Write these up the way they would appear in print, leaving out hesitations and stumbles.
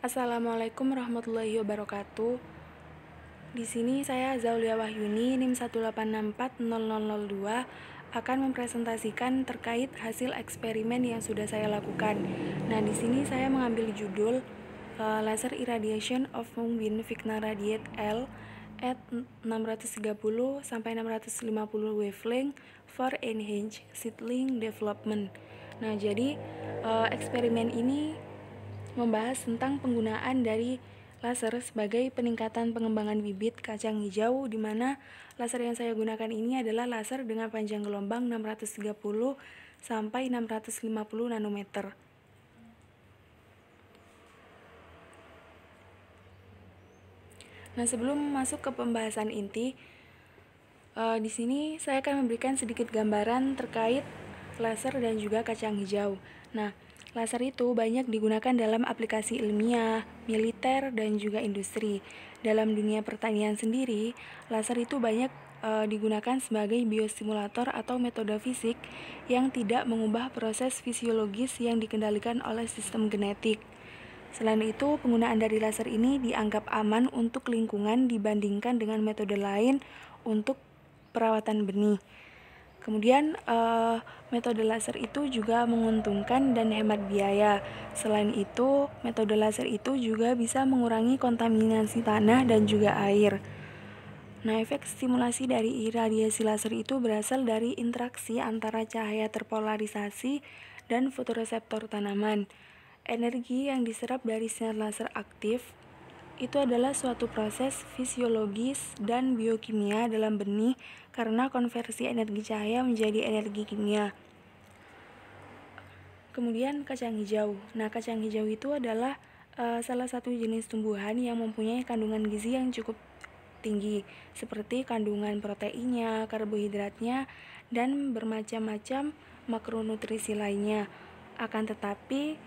Assalamualaikum warahmatullahi wabarakatuh. Di sini saya Zaulia Wahyuni NIM 1864002 akan mempresentasikan terkait hasil eksperimen yang sudah saya lakukan. Nah, di sini saya mengambil judul Laser Irradiation of Moonbeam Vigna Radiate L at 630 sampai 650 wavelength for enhanced seedling development. Nah, jadi eksperimen ini membahas tentang penggunaan dari laser sebagai peningkatan pengembangan bibit kacang hijau, di mana laser yang saya gunakan ini adalah laser dengan panjang gelombang 630 sampai 650 nanometer. Nah, sebelum masuk ke pembahasan inti, di sini saya akan memberikan sedikit gambaran terkait laser dan juga kacang hijau. Nah, laser itu banyak digunakan dalam aplikasi ilmiah, militer, dan juga industri. Dalam dunia pertanian sendiri, laser itu banyak digunakan sebagai biostimulator atau metode fisik yang tidak mengubah proses fisiologis yang dikendalikan oleh sistem genetik. Selain itu, penggunaan dari laser ini dianggap aman untuk lingkungan dibandingkan dengan metode lain untuk perawatan benih. Kemudian metode laser itu juga menguntungkan dan hemat biaya. Selain itu, metode laser itu juga bisa mengurangi kontaminasi tanah dan juga air. Nah, efek stimulasi dari iradiasi laser itu berasal dari interaksi antara cahaya terpolarisasi dan fotoreseptor tanaman. Energi yang diserap dari sinar laser aktif itu adalah suatu proses fisiologis dan biokimia dalam benih karena konversi energi cahaya menjadi energi kimia. Kemudian kacang hijau. Nah, kacang hijau itu adalah salah satu jenis tumbuhan yang mempunyai kandungan gizi yang cukup tinggi, seperti kandungan proteinnya, karbohidratnya, dan bermacam-macam makronutrisi lainnya. Akan tetapi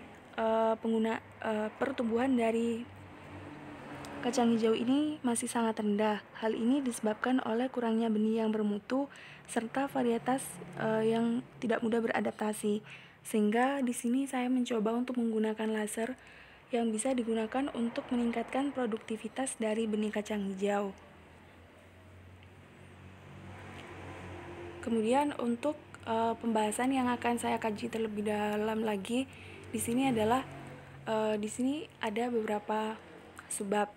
pertumbuhan dari kacang hijau ini masih sangat rendah. Hal ini disebabkan oleh kurangnya benih yang bermutu serta varietas yang tidak mudah beradaptasi. Sehingga di sini saya mencoba untuk menggunakan laser yang bisa digunakan untuk meningkatkan produktivitas dari benih kacang hijau. Kemudian untuk pembahasan yang akan saya kaji terlebih dalam lagi di sini adalah di sini ada beberapa subbab.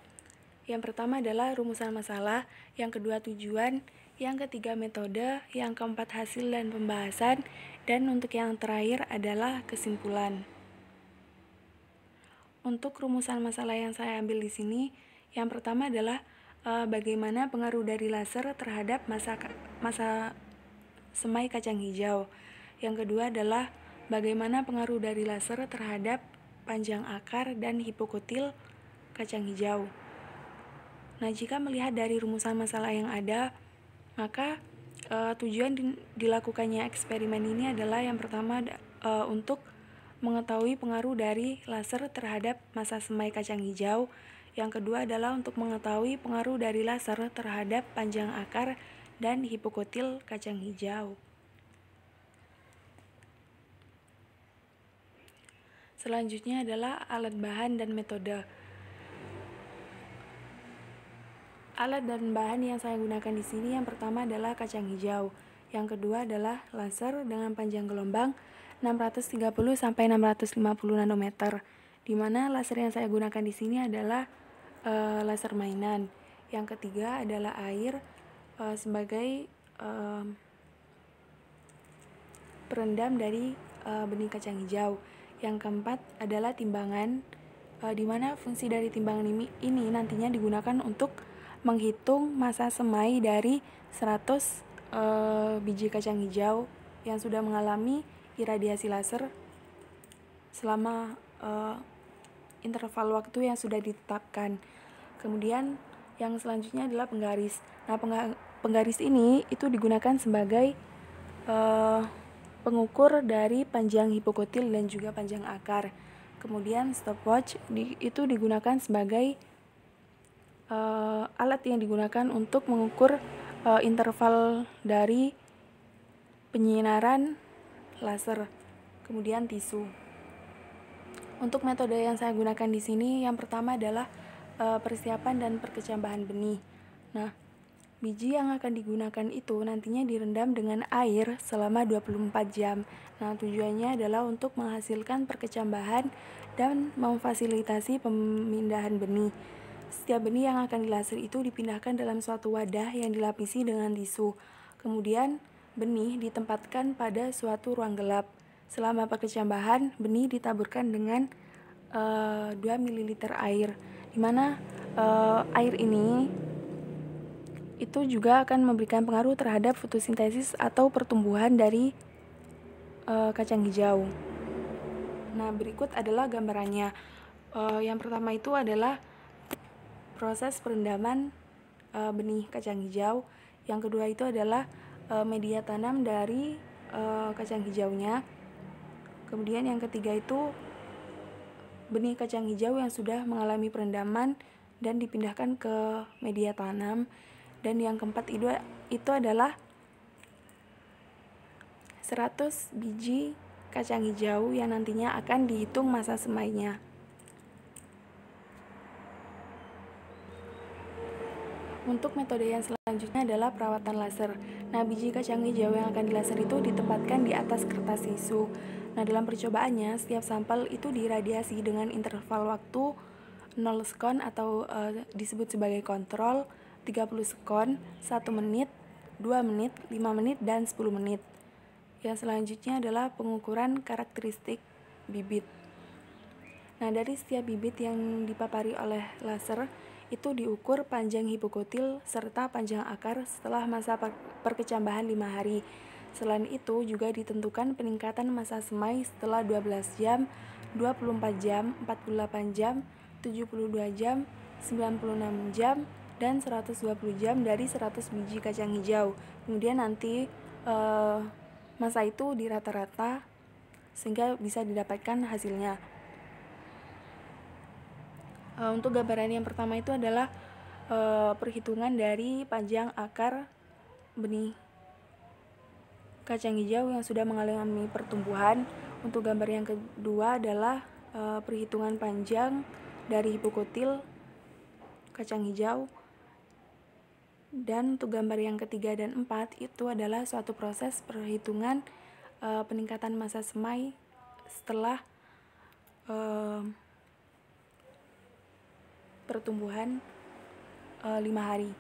Yang pertama adalah rumusan masalah, yang kedua tujuan, yang ketiga metode, yang keempat hasil dan pembahasan, dan untuk yang terakhir adalah kesimpulan. Untuk rumusan masalah yang saya ambil di sini, yang pertama adalah bagaimana pengaruh dari laser terhadap masa semai kacang hijau. Yang kedua adalah bagaimana pengaruh dari laser terhadap panjang akar dan hipokotil kacang hijau. Nah, jika melihat dari rumusan masalah yang ada, maka tujuan dilakukannya eksperimen ini adalah yang pertama untuk mengetahui pengaruh dari laser terhadap masa semai kacang hijau. Yang kedua adalah untuk mengetahui pengaruh dari laser terhadap panjang akar dan hipokotil kacang hijau. Selanjutnya adalah alat bahan dan metode. Alat dan bahan yang saya gunakan di sini yang pertama adalah kacang hijau. Yang kedua adalah laser dengan panjang gelombang 630 sampai 650 nanometer. Di mana laser yang saya gunakan di sini adalah laser mainan. Yang ketiga adalah air sebagai perendam dari benih kacang hijau. Yang keempat adalah timbangan, di mana fungsi dari timbangan ini nantinya digunakan untuk menghitung masa semai dari 100 biji kacang hijau yang sudah mengalami iradiasi laser selama interval waktu yang sudah ditetapkan. Kemudian yang selanjutnya adalah penggaris. Nah, penggaris ini itu digunakan sebagai pengukur dari panjang hipokotil dan juga panjang akar. Kemudian stopwatch itu digunakan sebagai alat yang digunakan untuk mengukur interval dari penyinaran laser. Kemudian tisu. Untuk metode yang saya gunakan di sini, yang pertama adalah persiapan dan perkecambahan benih. Nah, biji yang akan digunakan itu nantinya direndam dengan air selama 24 jam. Nah, tujuannya adalah untuk menghasilkan perkecambahan dan memfasilitasi pemindahan benih. Setiap benih yang akan dilaser itu dipindahkan dalam suatu wadah yang dilapisi dengan tisu. Kemudian, benih ditempatkan pada suatu ruang gelap. Selama perkecambahan, benih ditaburkan dengan 2 ml air, di mana air ini itu juga akan memberikan pengaruh terhadap fotosintesis atau pertumbuhan dari kacang hijau. Nah, berikut adalah gambarannya. Yang pertama itu adalah proses perendaman benih kacang hijau. Yang kedua itu adalah media tanam dari kacang hijaunya. Kemudian yang ketiga itu benih kacang hijau yang sudah mengalami perendaman dan dipindahkan ke media tanam. Dan yang keempat itu adalah 100 biji kacang hijau yang nantinya akan dihitung masa semainya. Untuk metode yang selanjutnya adalah perawatan laser. Nah, biji kacang hijau yang akan dilaser itu ditempatkan di atas kertas tisu. Nah, dalam percobaannya, setiap sampel itu diradiasi dengan interval waktu 0 sekon atau disebut sebagai kontrol, 30 sekon, 1 menit, 2 menit, 5 menit, dan 10 menit. Yang selanjutnya adalah pengukuran karakteristik bibit. Nah, dari setiap bibit yang dipapari oleh laser, itu diukur panjang hipokotil serta panjang akar setelah masa perkecambahan 5 hari. Selain itu juga ditentukan peningkatan masa semai setelah 12 jam, 24 jam, 48 jam, 72 jam, 96 jam, dan 120 jam dari 100 biji kacang hijau. Kemudian nanti masa itu dirata-rata sehingga bisa didapatkan hasilnya. Untuk gambaran yang pertama itu adalah perhitungan dari panjang akar benih kacang hijau yang sudah mengalami pertumbuhan. Untuk gambar yang kedua adalah perhitungan panjang dari hipokotil kacang hijau. Dan untuk gambar yang ketiga dan empat itu adalah suatu proses perhitungan peningkatan masa semai setelah pertumbuhan 5 hari.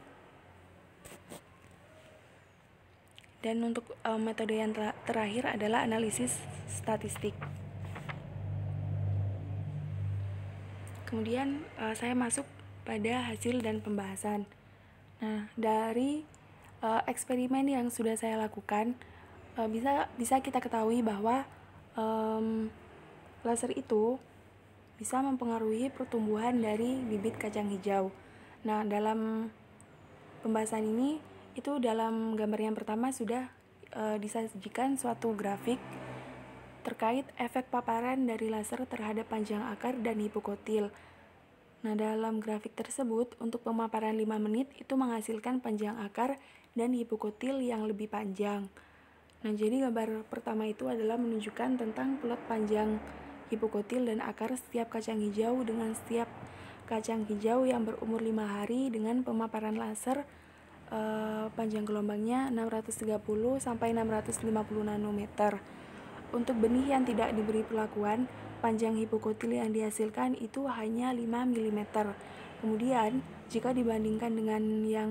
Dan untuk metode yang terakhir adalah analisis statistik. Kemudian saya masuk pada hasil dan pembahasan. Nah, dari eksperimen yang sudah saya lakukan, bisa kita ketahui bahwa laser itu bisa mempengaruhi pertumbuhan dari bibit kacang hijau. Nah, dalam pembahasan ini, itu dalam gambar yang pertama sudah disajikan suatu grafik terkait efek paparan dari laser terhadap panjang akar dan hipokotil. Nah, dalam grafik tersebut, untuk pemaparan 5 menit itu menghasilkan panjang akar dan hipokotil yang lebih panjang. Nah, jadi gambar pertama itu adalah menunjukkan tentang plot panjang hipokotil dan akar setiap kacang hijau dengan setiap kacang hijau yang berumur 5 hari dengan pemaparan laser panjang gelombangnya 630 sampai 650 nanometer. Untuk benih yang tidak diberi perlakuan, panjang hipokotil yang dihasilkan itu hanya 5 mm. Kemudian, jika dibandingkan dengan yang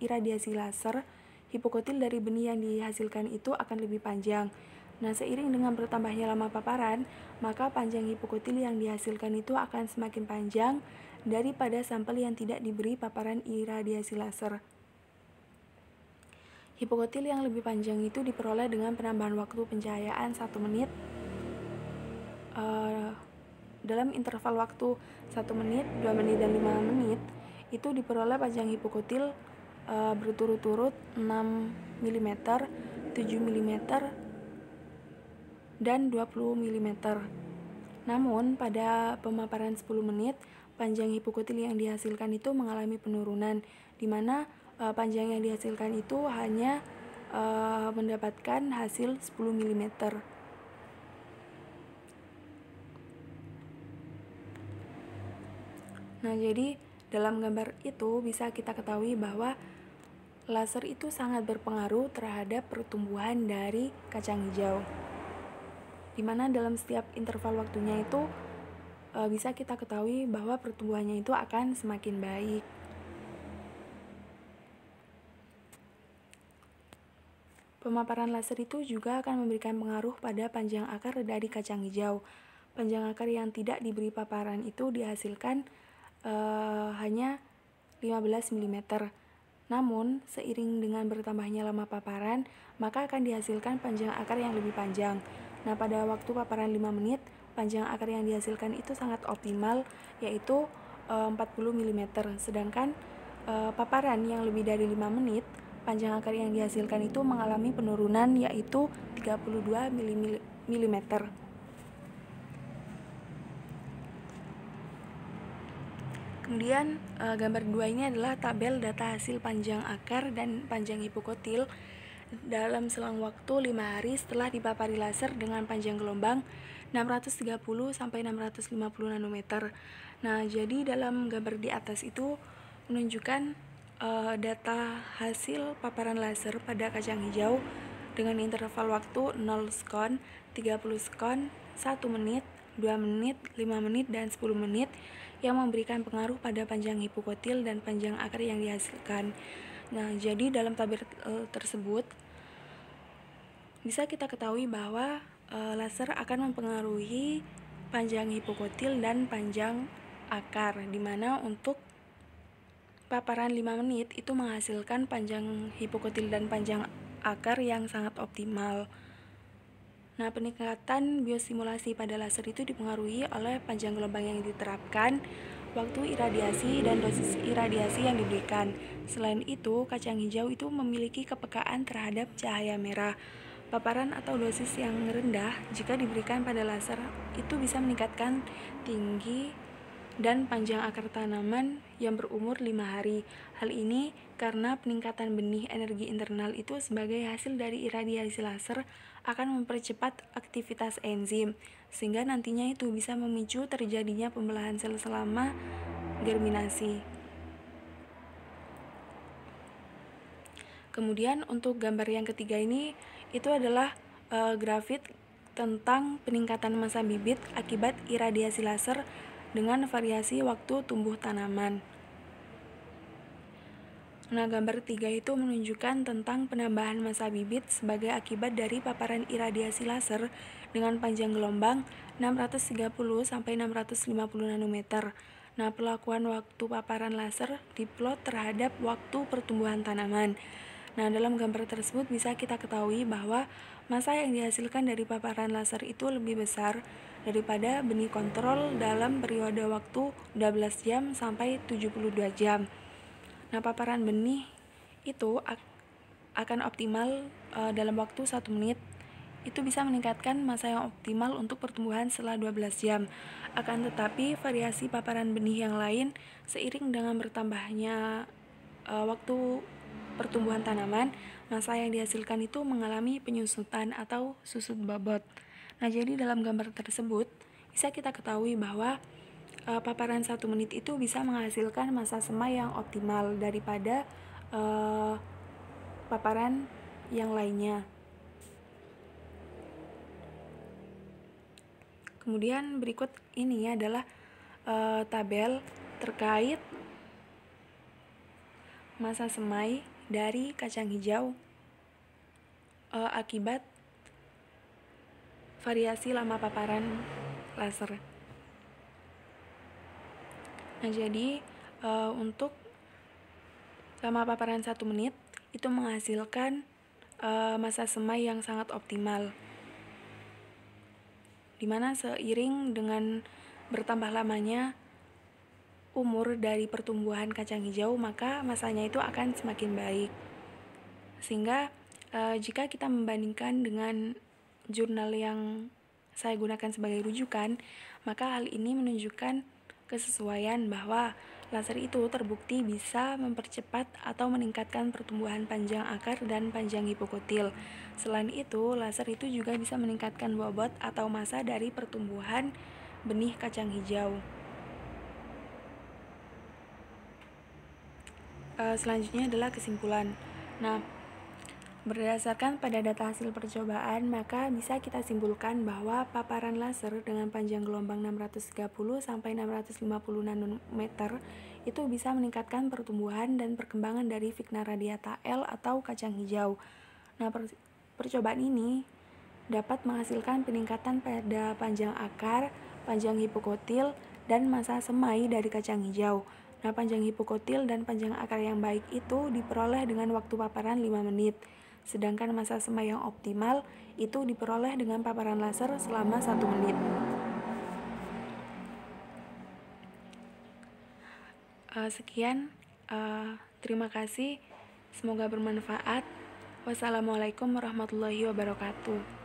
iradiasi laser, hipokotil dari benih yang dihasilkan itu akan lebih panjang. Nah, seiring dengan bertambahnya lama paparan, maka panjang hipokotil yang dihasilkan itu akan semakin panjang daripada sampel yang tidak diberi paparan iradiasi laser. Hipokotil yang lebih panjang itu diperoleh dengan penambahan waktu pencahayaan 1 menit dalam interval waktu 1 menit, 2 menit, dan 5 menit. Itu diperoleh panjang hipokotil berturut-turut 6 mm, 7 mm, dan 20 mm. Namun, pada pemaparan 10 menit, panjang hipokotil yang dihasilkan itu mengalami penurunan, di mana panjang yang dihasilkan itu hanya mendapatkan hasil 10 mm. Nah, jadi dalam gambar itu bisa kita ketahui bahwa laser itu sangat berpengaruh terhadap pertumbuhan dari kacang hijau, dimana dalam setiap interval waktunya itu bisa kita ketahui bahwa pertumbuhannya itu akan semakin baik. Pemaparan laser itu juga akan memberikan pengaruh pada panjang akar dari kacang hijau. Panjang akar yang tidak diberi paparan itu dihasilkan hanya 15 mm. Namun, seiring dengan bertambahnya lama paparan, maka akan dihasilkan panjang akar yang lebih panjang. Nah, pada waktu paparan 5 menit, panjang akar yang dihasilkan itu sangat optimal, yaitu 40 mm. Sedangkan paparan yang lebih dari 5 menit, panjang akar yang dihasilkan itu mengalami penurunan, yaitu 32 mm. Kemudian gambar 2 ini adalah tabel data hasil panjang akar dan panjang hipokotil dalam selang waktu 5 hari setelah dipapari laser dengan panjang gelombang 630 sampai 650 nanometer. Nah, jadi dalam gambar di atas itu menunjukkan data hasil paparan laser pada kacang hijau dengan interval waktu 0 sekon, 30 sekon, 1 menit, 2 menit, 5 menit, dan 10 menit yang memberikan pengaruh pada panjang hipokotil dan panjang akar yang dihasilkan. Nah, jadi dalam tabel tersebut bisa kita ketahui bahwa laser akan mempengaruhi panjang hipokotil dan panjang akar, di mana untuk paparan 5 menit itu menghasilkan panjang hipokotil dan panjang akar yang sangat optimal. Nah, peningkatan biostimulasi pada laser itu dipengaruhi oleh panjang gelombang yang diterapkan, waktu iradiasi, dan dosis iradiasi yang diberikan. Selain itu, kacang hijau itu memiliki kepekaan terhadap cahaya merah. Paparan atau dosis yang rendah jika diberikan pada laser itu bisa meningkatkan tinggi dan panjang akar tanaman yang berumur 5 hari. Hal ini karena peningkatan benih energi internal itu sebagai hasil dari iradiasi laser akan mempercepat aktivitas enzim, sehingga nantinya itu bisa memicu terjadinya pembelahan sel selama germinasi. Kemudian untuk gambar yang ketiga ini itu adalah grafik tentang peningkatan massa bibit akibat iradiasi laser dengan variasi waktu tumbuh tanaman. Nah, gambar 3 itu menunjukkan tentang penambahan massa bibit sebagai akibat dari paparan iradiasi laser dengan panjang gelombang 630 sampai 650 nanometer. Nah, perlakuan waktu paparan laser diplot terhadap waktu pertumbuhan tanaman. Nah, dalam gambar tersebut bisa kita ketahui bahwa massa yang dihasilkan dari paparan laser itu lebih besar daripada benih kontrol dalam periode waktu 12 jam sampai 72 jam. Nah, paparan benih itu akan optimal dalam waktu 1 menit. Itu bisa meningkatkan massa yang optimal untuk pertumbuhan setelah 12 jam. Akan tetapi, variasi paparan benih yang lain seiring dengan bertambahnya waktu pertumbuhan tanaman, massa yang dihasilkan itu mengalami penyusutan atau susut bobot. Nah, jadi dalam gambar tersebut bisa kita ketahui bahwa paparan 1 menit itu bisa menghasilkan massa semai yang optimal daripada paparan yang lainnya. Kemudian berikut ini adalah tabel terkait massa semai dari kacang hijau akibat variasi lama paparan laser. Nah, jadi untuk lama paparan 1 menit itu menghasilkan massa semai yang sangat optimal, dimana seiring dengan bertambah lamanya umur dari pertumbuhan kacang hijau, maka massanya itu akan semakin baik. Sehingga jika kita membandingkan dengan jurnal yang saya gunakan sebagai rujukan, maka hal ini menunjukkan kesesuaian bahwa laser itu terbukti bisa mempercepat atau meningkatkan pertumbuhan panjang akar dan panjang hipokotil. Selain itu, laser itu juga bisa meningkatkan bobot atau massa dari pertumbuhan benih kacang hijau. Selanjutnya adalah kesimpulan. Nah, berdasarkan pada data hasil percobaan, maka bisa kita simpulkan bahwa paparan laser dengan panjang gelombang 630 sampai 650 nanometer itu bisa meningkatkan pertumbuhan dan perkembangan dari Vigna radiata L atau kacang hijau. Nah, percobaan ini dapat menghasilkan peningkatan pada panjang akar, panjang hipokotil, dan massa semai dari kacang hijau. Nah, panjang hipokotil dan panjang akar yang baik itu diperoleh dengan waktu paparan 5 menit. Sedangkan massa semai yang optimal itu diperoleh dengan paparan laser selama 1 menit. Sekian, terima kasih. Semoga bermanfaat. Wassalamualaikum warahmatullahi wabarakatuh.